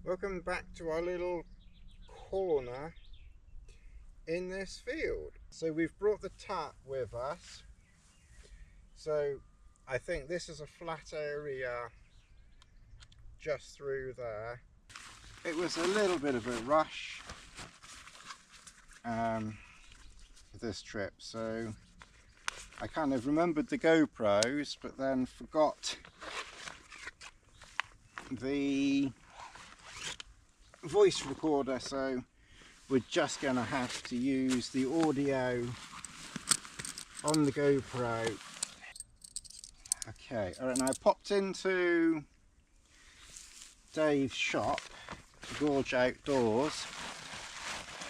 Welcome back to our little corner in this field. So we've brought the tap with us. So I think this is a flat area just through there. It was a little bit of a rush this trip, so I kind of remembered the GoPros but then forgot the voice recorder, so we're just gonna have to use the audio on the GoPro. Okay, alright, now I popped into Dave's shop, Gorge Outdoors,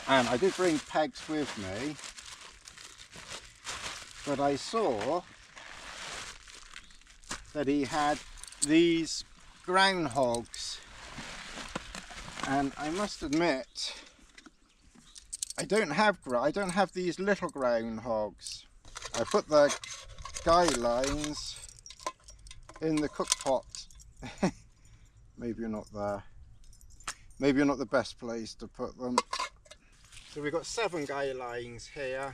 and I did bring pegs with me, but I saw that he had these groundhogs, and I must admit I don't have these little groundhogs. I put the guy lines in the cook pot. Maybe you're not there. Maybe you're not the best place to put them. So we've got 7 guy lines here.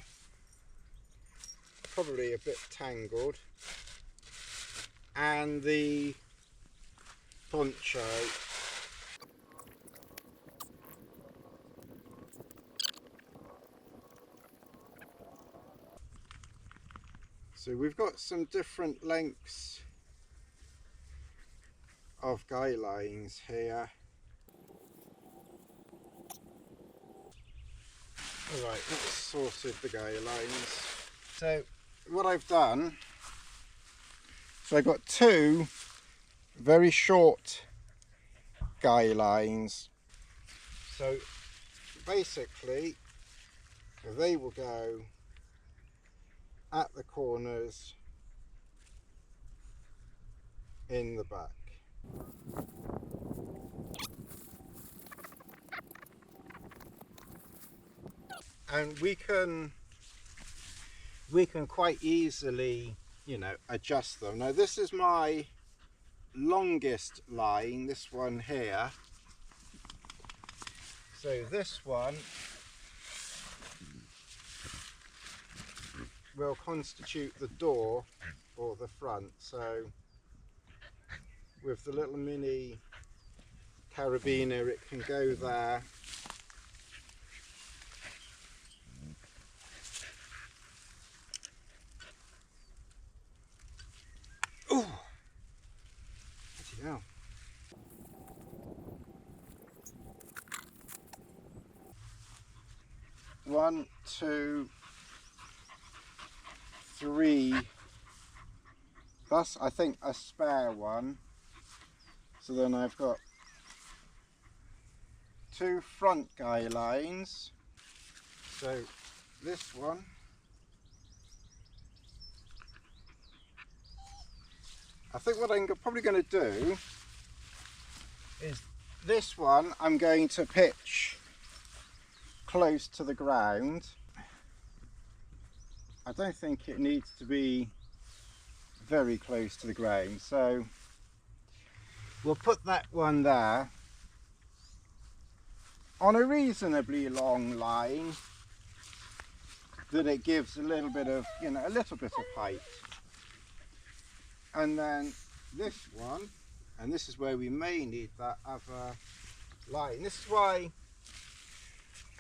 Probably a bit tangled. And the poncho. So we've got some different lengths of guy lines here. Alright, that's sorted the guy lines. So what I've done, so I've got 2 very short guy lines. So basically they will go at the corners in the back. And we can quite easily, you know, adjust them. Now this is my longest line, this one here. So this one will constitute the door or the front. So with the little mini carabiner it can go there. Ooh! Bloody hell. One, 2, 3. That's, I think, a spare one. So then I've got 2 front guy lines. So this one, I think what I'm probably going to do is this one I'm going to pitch close to the ground. I don't think it needs to be very close to the ground, so we'll put that one there on a reasonably long line that it gives a little bit of, you know, a little bit of height. And then this one, and this is where we may need that other line. This is why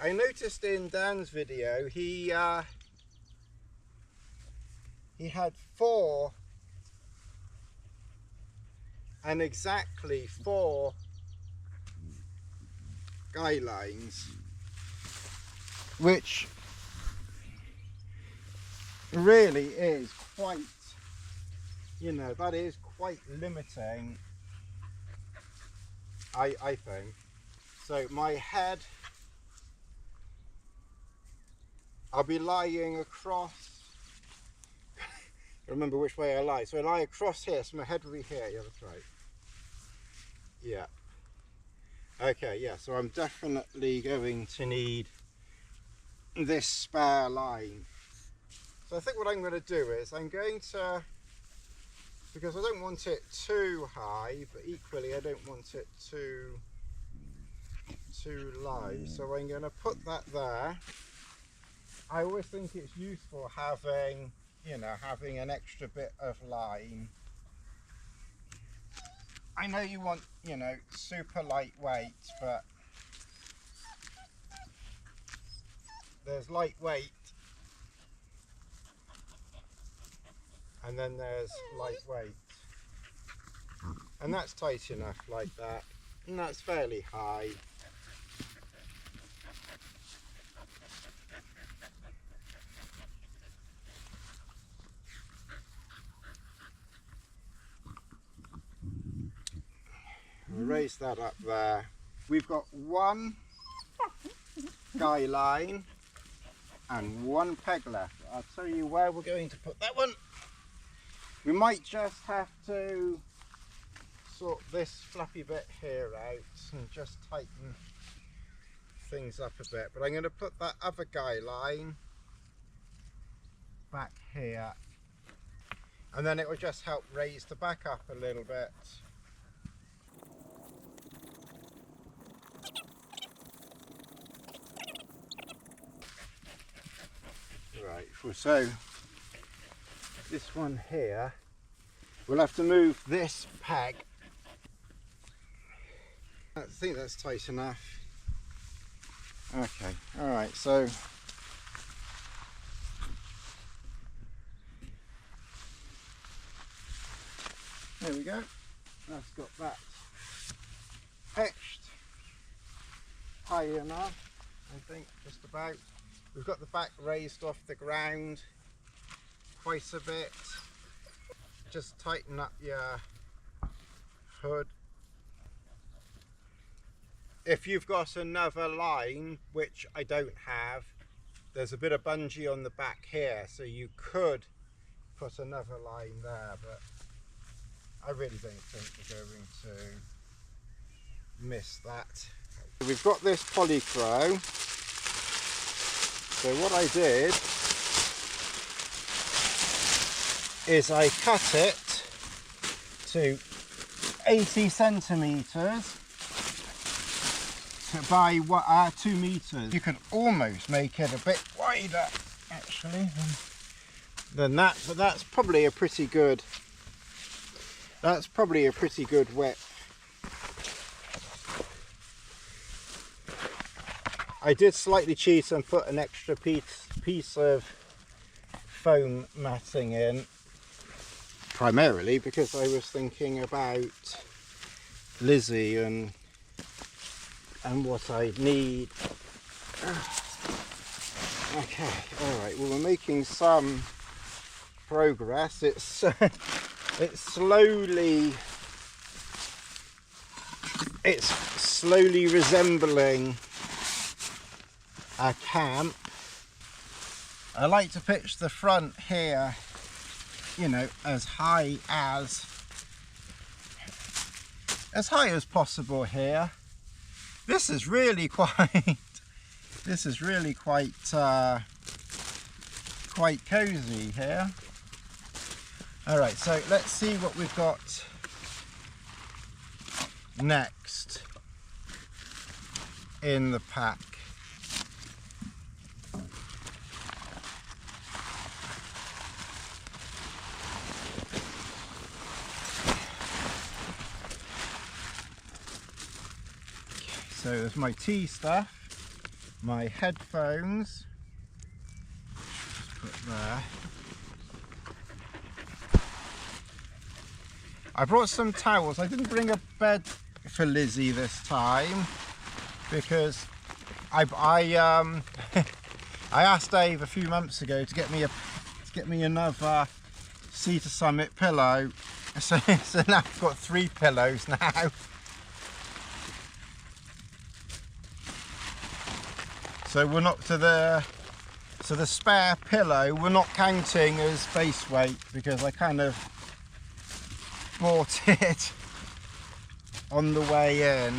I noticed in Dan's video he had 4 and exactly 4 guy lines, which really is quite, you know, that is quite limiting, I think. So my head, I'll be lying across, remember which way I lie. So I lie across here, so my head will be here. Yeah, that's right. Yeah. Okay, yeah, so I'm definitely going to need this spare line. So I think what I'm going to do is I'm going to, because I don't want it too high, but equally I don't want it too too low, so I'm going to put that there. I always think it's useful having, you know, having an extra bit of line. I know you want, you know, super lightweight, but there's lightweight and then there's lightweight, and that's tight enough like that, and that's fairly high. We'll raise that up there. We've got one guy line and one peg left. I'll tell you where we're going to put that one. We might just have to sort this flappy bit here out and just tighten things up a bit. But I'm going to put that other guy line back here, and then it will just help raise the back up a little bit. Right, so this one here, we'll have to move this peg. I think that's tight enough. Okay, alright, so there we go. That's got that pitched high enough, I think, just about. We've got the back raised off the ground quite a bit. Just tighten up your hood. If you've got another line, which I don't have, there's a bit of bungee on the back here, so you could put another line there, but I really don't think we're going to miss that. We've got this polycro. So what I did is I cut it to 80 centimetres by 2 metres. You could almost make it a bit wider actually than that, but that's probably a pretty good width. I did slightly cheat and put an extra piece of foam matting in, primarily because I was thinking about Lizzie and what I'd need. Okay, alright, well, we're making some progress. It's slowly resembling a camp. I like to pitch the front here, you know, as high as possible here. This is really quite quite cozy here. All right, so let's see what we've got next in the pack. So there's my tea stuff, my headphones, just put there. I brought some towels. I didn't bring a bed for Lizzie this time because I asked Dave a few months ago to get me another Sea to Summit pillow. So now I've got 3 pillows now. So we're not to the spare pillow, we're not counting as base weight because I kind of bought it on the way in.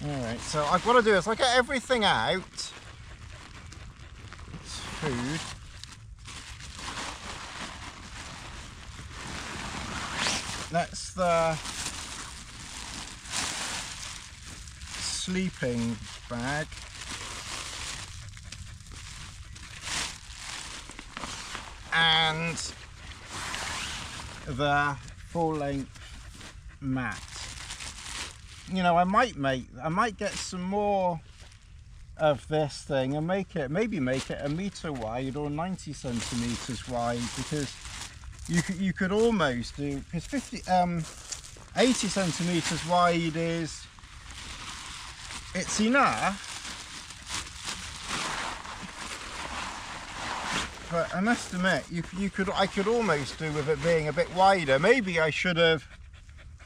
Alright, so what I do is I get everything out. It's food. That's sleeping bag. And the full-length mat. You know, I might get some more of this thing and maybe make it 1 meter wide or 90 centimeters wide, because you could almost do, because 80 centimeters wide it's enough. But I must admit, I could almost do with it being a bit wider. Maybe I should have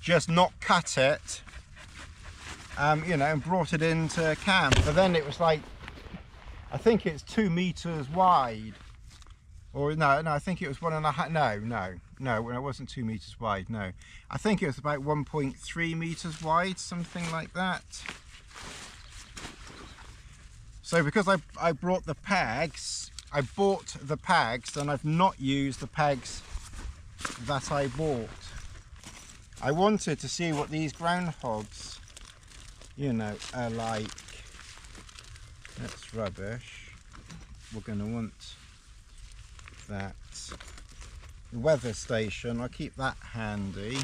just not cut it, you know, and brought it into camp. But then it was like, I think it's 2 meters wide, or no, I think it was 1.5. No, it wasn't 2 meters wide. No, I think it was about 1.3 meters wide, something like that. So because I bought the pegs, and I've not used the pegs that I bought. I wanted to see what these groundhogs, you know, are like. That's rubbish. We're going to want that weather station. I'll keep that handy.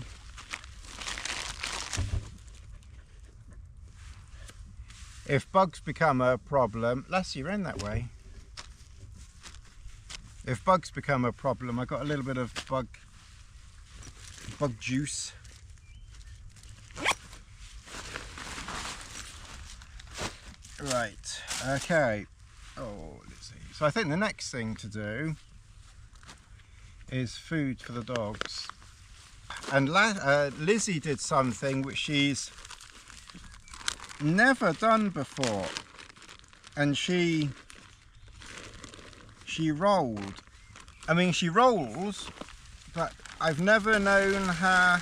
If bugs become a problem, Lassie, you're in that way. If bugs become a problem, I got a little bit of bug juice. Right, okay. Oh, let's see. So I think the next thing to do is food for the dogs. And Lizzie did something which she's never done before, and she rolled. I mean, she rolls, but I've never known her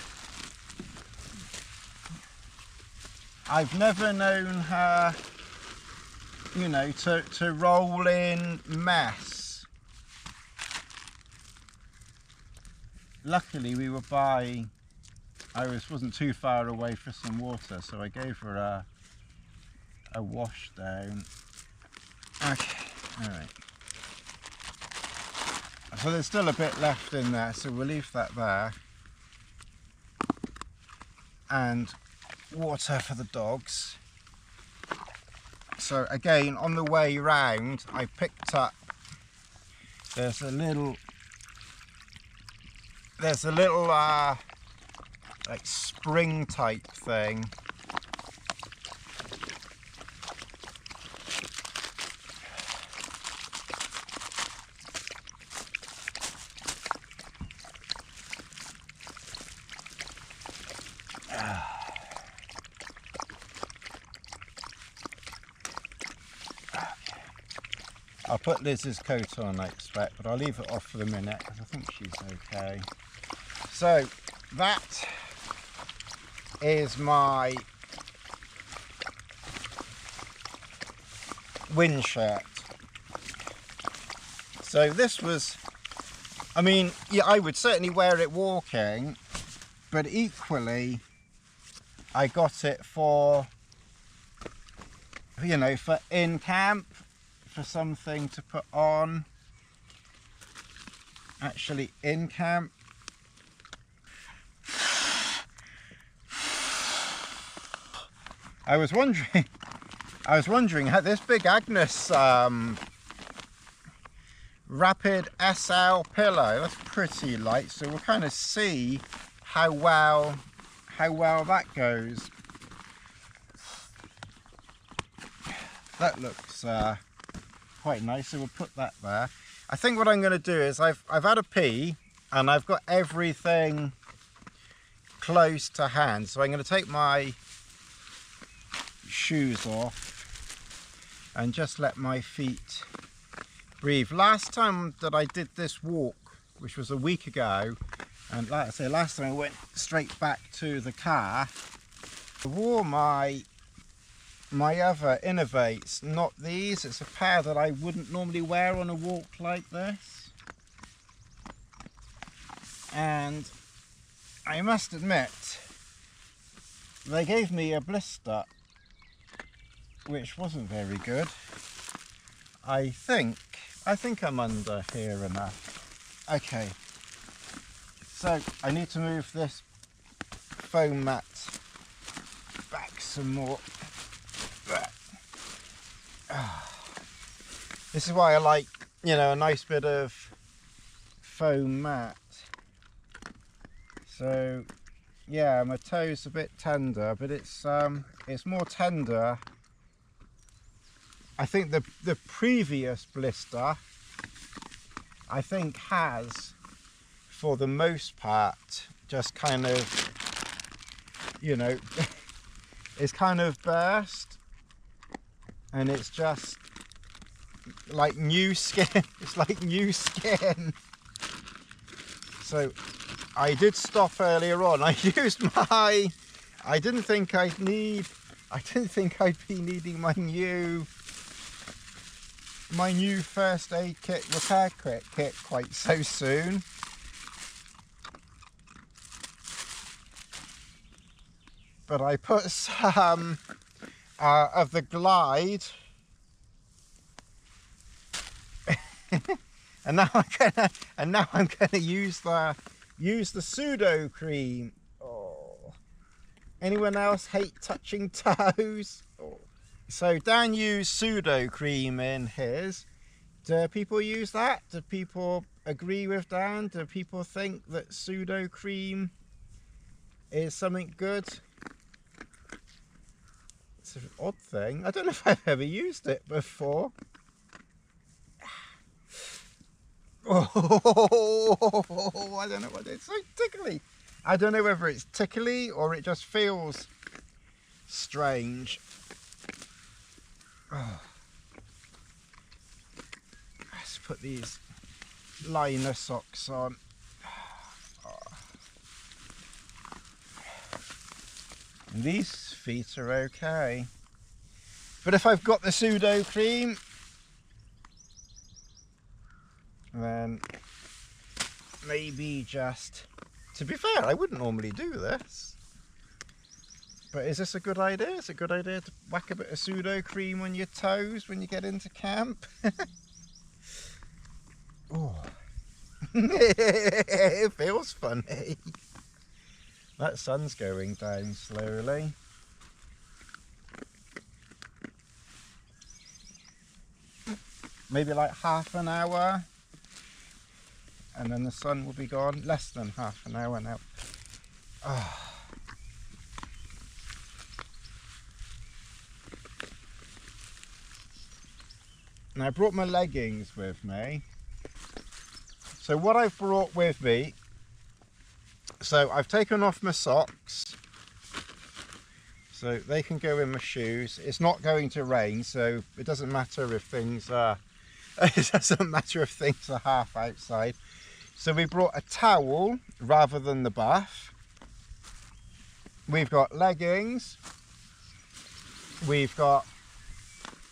you know, to roll in mess. Luckily we were I wasn't too far away for some water, so I gave her a wash down. Okay, alright. So there's still a bit left in there, so we'll leave that there. And water for the dogs. So again, on the way round, I picked up, there's a little like spring type thing. I'll put Liz's coat on, I expect, but I'll leave it off for the minute because I think she's okay. So that is my wind shirt. So this was, I mean, yeah, I would certainly wear it walking, but equally I got it for, you know, for in camp, for something to put on actually in camp. I was wondering how this big Agnes Rapid SL pillow, that's pretty light, so we'll kind of see how well that goes. That looks quite nice, so we'll put that there. I think what I'm going to do is I've had a pee and I've got everything close to hand, so I'm going to take my shoes off and just let my feet breathe. Last time that I did this walk, which was a week ago, and like I say, last time I went straight back to the car, I wore my other Innovates, not these. It's a pair that I wouldn't normally wear on a walk like this, and I must admit they gave me a blister. which wasn't very good. I think I'm under here enough. Okay, so I need to move this foam mat back some more. This is why I like, you know, a nice bit of foam mat. So yeah, my toe's a bit tender, but it's more tender. I think the previous blister, I think, has, for the most part, just kind of, you know, it's kind of burst, and it's just like new skin. It's like new skin. So I did stop earlier on. I used my, I didn't think I'd be needing my new first aid kit, repair kit quite so soon. But I put some of the Glide, and now I'm gonna use the pseudo cream. Oh, anyone else hate touching toes? Oh. So Dan used pseudo cream in his. Do people use that? Do people agree with Dan? Do people think that pseudo cream is something good? It's an odd thing. I don't know if I've ever used it before. Oh, I don't know what it's so tickly. I don't know whether it's tickly or it just feels strange. Oh. Let's put these liner socks on. Oh. And these feet are okay. But if I've got the pseudo cream, then maybe just, to be fair, I wouldn't normally do this, but is this a good idea? Is it a good idea to whack a bit of pseudo cream on your toes when you get into camp? Oh. It feels funny. That sun's going down slowly. Maybe like half an hour, and then the sun will be gone. Less than half an hour now. Oh. Now I brought my leggings with me. So what I've brought with me, so I've taken off my socks, so they can go in my shoes. It's not going to rain, so it doesn't matter if things are, it doesn't matter if things are half outside. So we brought a towel rather than the bath. We've got leggings. We've got,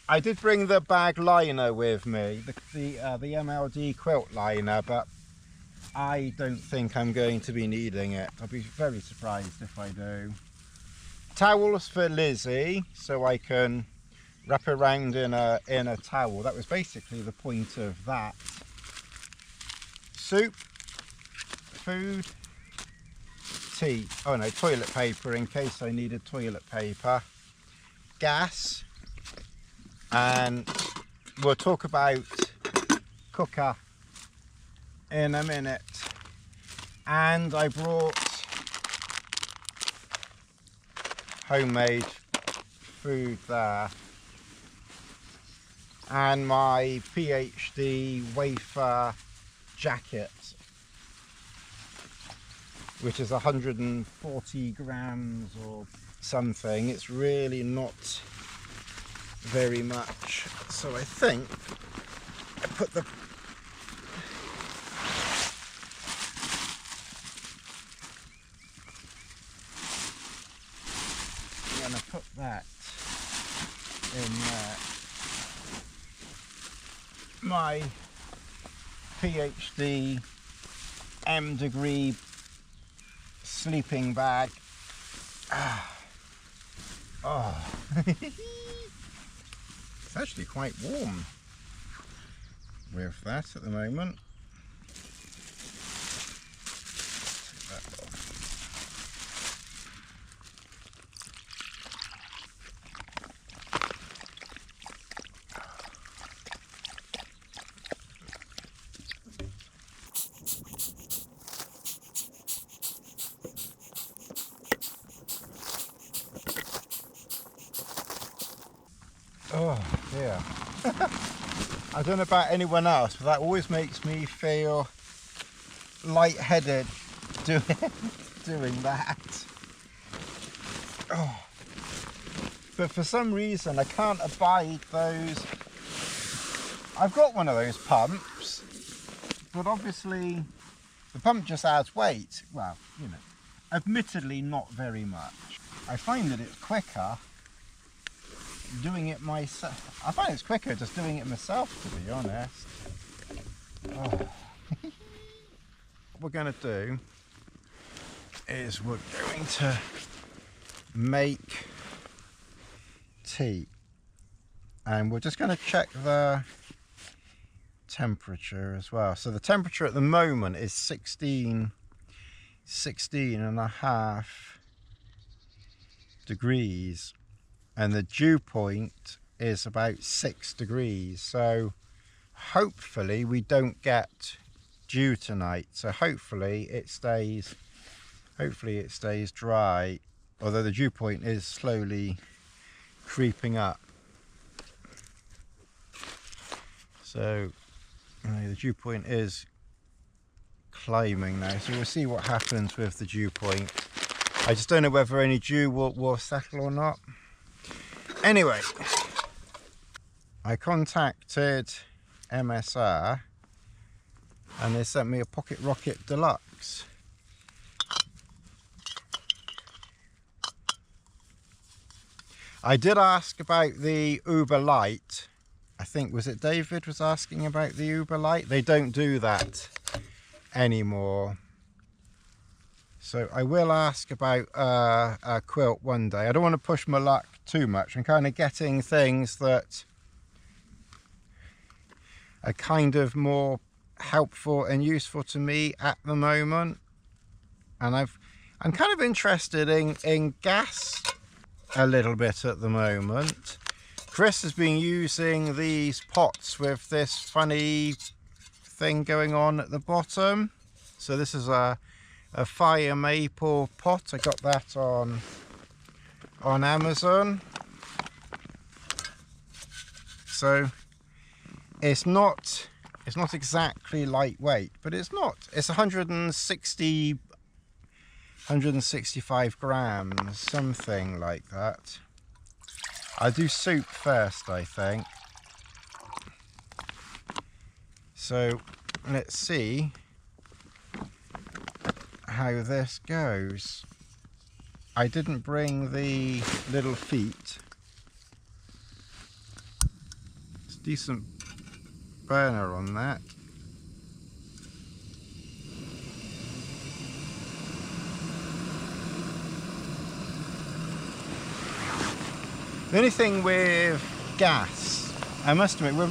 I did bring the bag liner with me, the MLD quilt liner, but I don't think I'm going to be needing it. I'll be very surprised if I do. Towels for Lizzie, so I can wrap around in a towel. That was basically the point of that. Soup, food, tea. Oh no, toilet paper in case I needed toilet paper. Gas. And we'll talk about cooker in a minute. And I brought homemade food there, and my PhD wafer jacket, which is 140 grams or something. It's really not very much, so I think I put the I'm gonna put that in there. My PhD M-degree sleeping bag. Oh. actually quite warm with that at the moment. Take that off. Oh yeah. I don't know about anyone else, but that always makes me feel lightheaded doing that. Oh. But for some reason I can't abide those. I've got one of those pumps, but obviously the pump just adds weight. Well, you know, admittedly not very much. I find that it's quicker doing it myself. I find it's quicker just doing it myself, to be honest. Oh. What we're going to do is we're going to make tea, and we're just going to check the temperature as well. So the temperature at the moment is 16 and a half degrees, and the dew point is about 6 degrees. So hopefully we don't get dew tonight. So hopefully it stays dry, although the dew point is slowly creeping up. So the dew point is climbing now, so we'll see what happens with the dew point. I just don't know whether any dew will settle or not. Anyway, I contacted MSR and they sent me a Pocket Rocket Deluxe. I did ask about the Uber Light. I think, was it David was asking about the Uber Light? They don't do that anymore. So I will ask about a quilt one day. I don't want to push my luck too much. I'm kind of getting things that are kind of more helpful and useful to me at the moment. And I'm kind of interested in gas a little bit at the moment. Chris has been using these pots with this funny thing going on at the bottom. So this is a FireMaple pot. I got that on Amazon. So it's not exactly lightweight, but it's 165 grams, something like that. I'll do soup first, I think. So let's see how this goes. I didn't bring the little feet. It's a decent burner on that. The only thing with gas, I must admit, with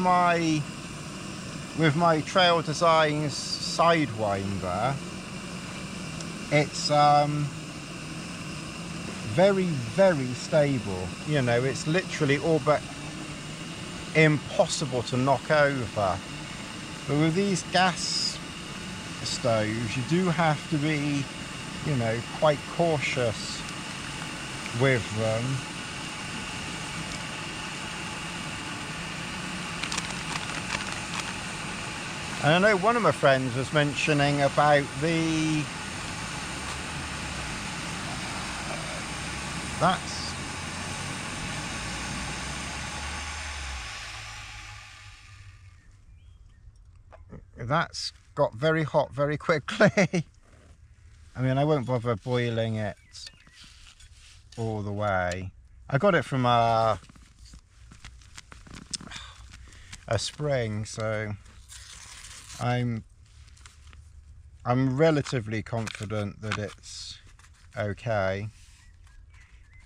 my Trail Designs Sidewinder, it's very, very stable. You know, it's literally all but impossible to knock over. But with these gas stoves, you do have to be, you know, quite cautious with them. And I know one of my friends was mentioning about that's got very hot very quickly. I mean, I won't bother boiling it all the way. I got it from a spring, so I'm relatively confident that it's okay.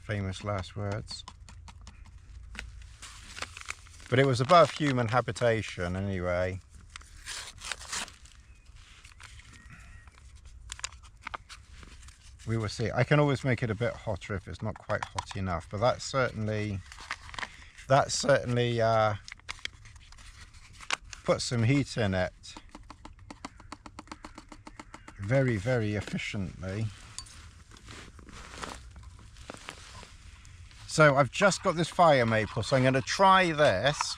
Famous last words. But it was above human habitation anyway. We will see. I can always make it a bit hotter if it's not quite hot enough, but that certainly put some heat in it very, very efficiently. So I've just got this FireMaple, so I'm going to try this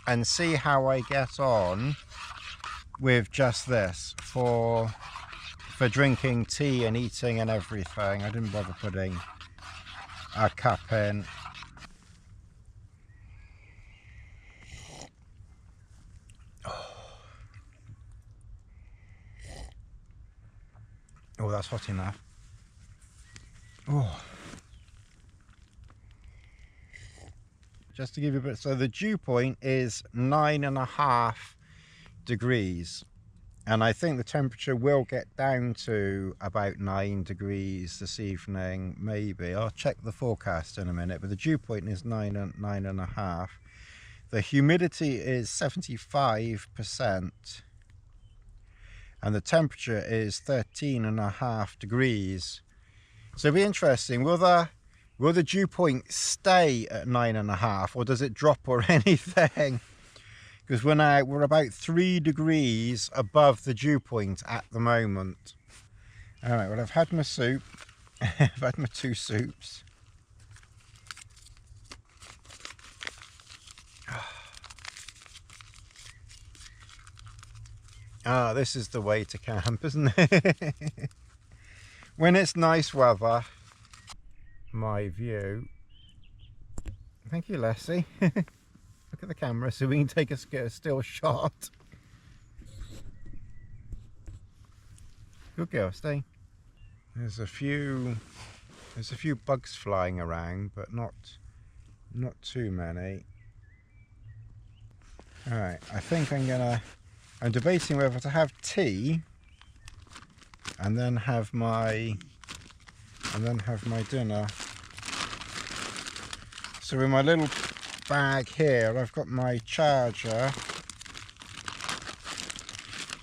and see how I get on with just this for drinking tea and eating and everything. I didn't bother putting a cup in. Oh, that's hot enough. Oh. Just to give you a bit, so the dew point is 9.5 degrees, and I think the temperature will get down to about 9 degrees this evening, maybe. I'll check the forecast in a minute, but the dew point is 9.5. The humidity is 75%, and the temperature is 13.5 degrees. So it'll be interesting. Will the dew point stay at 9.5, or does it drop or anything? Because we're about 3 degrees above the dew point at the moment. All right, well, I've had my soup. I've had my 2 soups. Ah, this is the way to camp, isn't it? When it's nice weather. My view. Thank you, Lassie. Look at the camera so we can take a still shot. Good girl, stay. There's a few bugs flying around, but not too many. All right, I think I'm debating whether to have tea and then have my dinner. So in my little bag here, I've got my charger.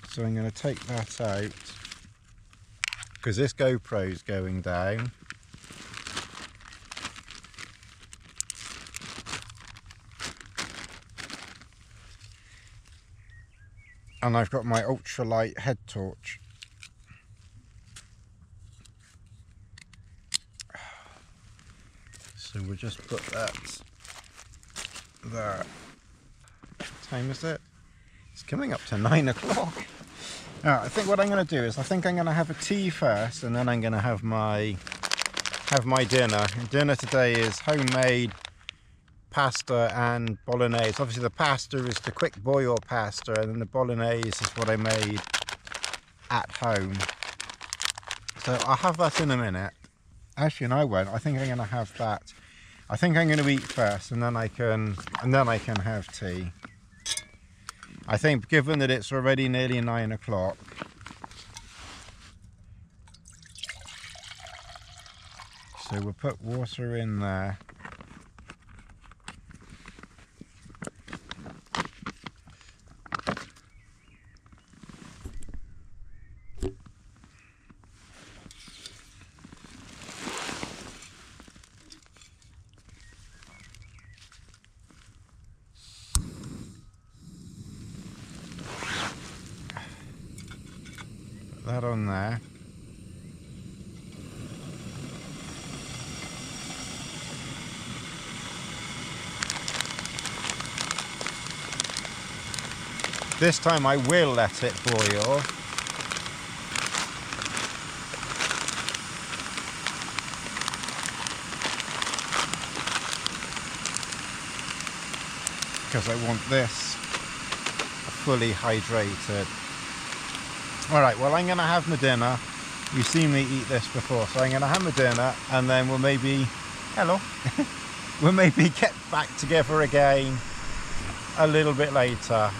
So I'm going to take that out because this GoPro's going down. And I've got my ultralight head torch. So we'll just put that there. What time is it? It's coming up to 9 o'clock. I think what I'm going to do is I'm going to have a tea first, and then I'm going to have my dinner. And dinner today is homemade pasta and bolognese. Obviously the pasta is the quick boil pasta, and then the bolognese is what I made at home. So I'll have that in a minute. Actually, no, I won't. I think I'm going to have that. I think I'm going to eat first, and then I can have tea. I think, given that it's already nearly 9 o'clock, so we'll put water in there. That on there. This time I will let it boil. Because I want this fully hydrated. Alright, well, I'm going to have my dinner. You've seen me eat this before, so I'm going to have my dinner, and then we'll maybe, we'll maybe get back together again a little bit later.